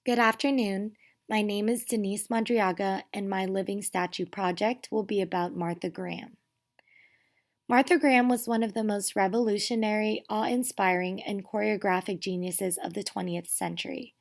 Good afternoon. My name is Denise Madriaga, and my Living Statue project will be about Martha Graham. Martha Graham was one of the most revolutionary, awe inspiring, and choreographic geniuses of the 20th century.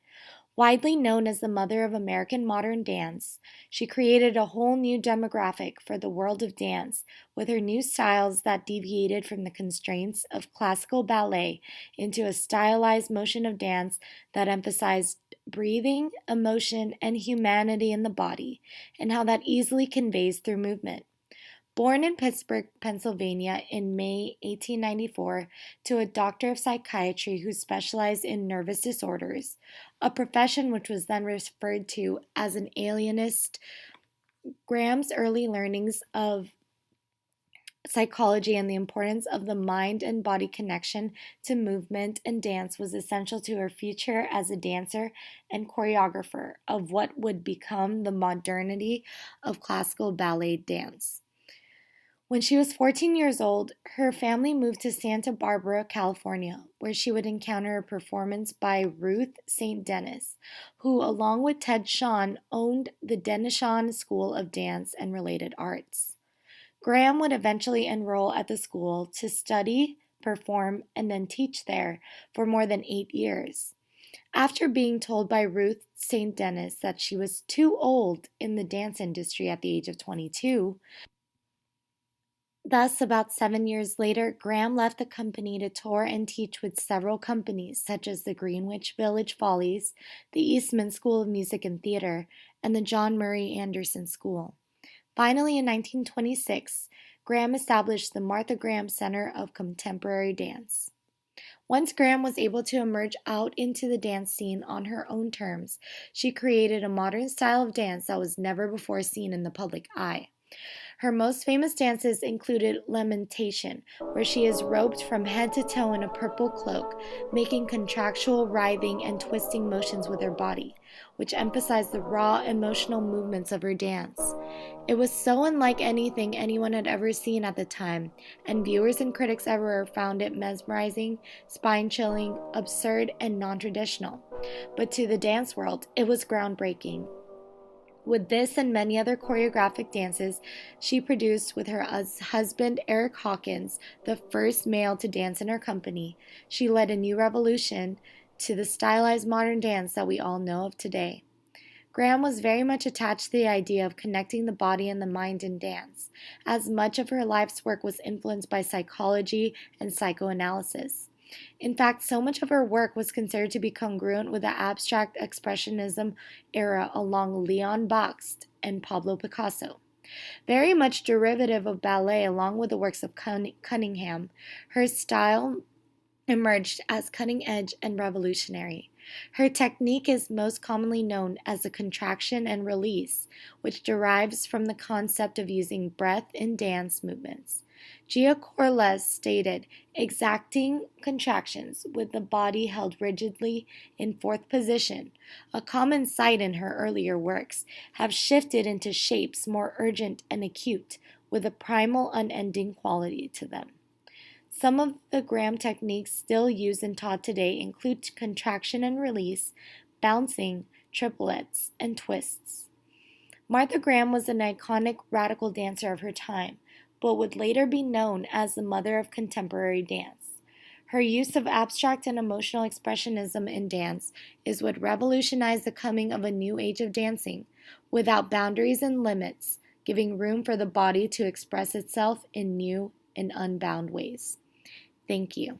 Widely known as the mother of American modern dance, she created a whole new demographic for the world of dance with her new styles that deviated from the constraints of classical ballet into a stylized motion of dance that emphasized breathing, emotion, and humanity in the body, and how that easily conveys through movement. Born in Pittsburgh, Pennsylvania in May 1894 to a doctor of psychiatry who specialized in nervous disorders, a profession which was then referred to as an alienist, Graham's early learnings of psychology and the importance of the mind and body connection to movement and dance was essential to her future as a dancer and choreographer of what would become the modernity of classical ballet dance. When she was 14 years old, her family moved to Santa Barbara, California, where she would encounter a performance by Ruth St. Denis, who, along with Ted Shawn, owned the Denishawn School of Dance and Related Arts. Graham would eventually enroll at the school to study, perform, and then teach there for more than 8 years. After being told by Ruth St. Denis that she was too old in the dance industry at the age of 22, thus, about 7 years later, Graham left the company to tour and teach with several companies, such as the Greenwich Village Follies, the Eastman School of Music and Theater, and the John Murray Anderson School. Finally, in 1926, Graham established the Martha Graham Center of Contemporary Dance. Once Graham was able to emerge out into the dance scene on her own terms, she created a modern style of dance that was never before seen in the public eye. Her most famous dances included Lamentation, where she is robed from head to toe in a purple cloak, making contractual writhing and twisting motions with her body, which emphasized the raw emotional movements of her dance. It was so unlike anything anyone had ever seen at the time, and viewers and critics everywhere found it mesmerizing, spine-chilling, absurd, and non-traditional. But to the dance world, it was groundbreaking. With this and many other choreographic dances, she produced with her husband Eric Hawkins, the first male to dance in her company. She led a new revolution to the stylized modern dance that we all know of today. Graham was very much attached to the idea of connecting the body and the mind in dance, as much of her life's work was influenced by psychology and psychoanalysis. In fact, so much of her work was considered to be congruent with the abstract expressionism era along Leon Bakst and Pablo Picasso. Very much derivative of ballet along with the works of Cunningham, her style emerged as cutting edge and revolutionary. Her technique is most commonly known as the contraction and release, which derives from the concept of using breath in dance movements. Gia Corlez stated, exacting contractions with the body held rigidly in fourth position, a common sight in her earlier works, have shifted into shapes more urgent and acute, with a primal unending quality to them. Some of the Graham techniques still used and taught today include contraction and release, bouncing, triplets, and twists. Martha Graham was an iconic radical dancer of her time, but would later be known as the mother of contemporary dance. Her use of abstract and emotional expressionism in dance is what revolutionized the coming of a new age of dancing, without boundaries and limits, giving room for the body to express itself in new and unbound ways. Thank you.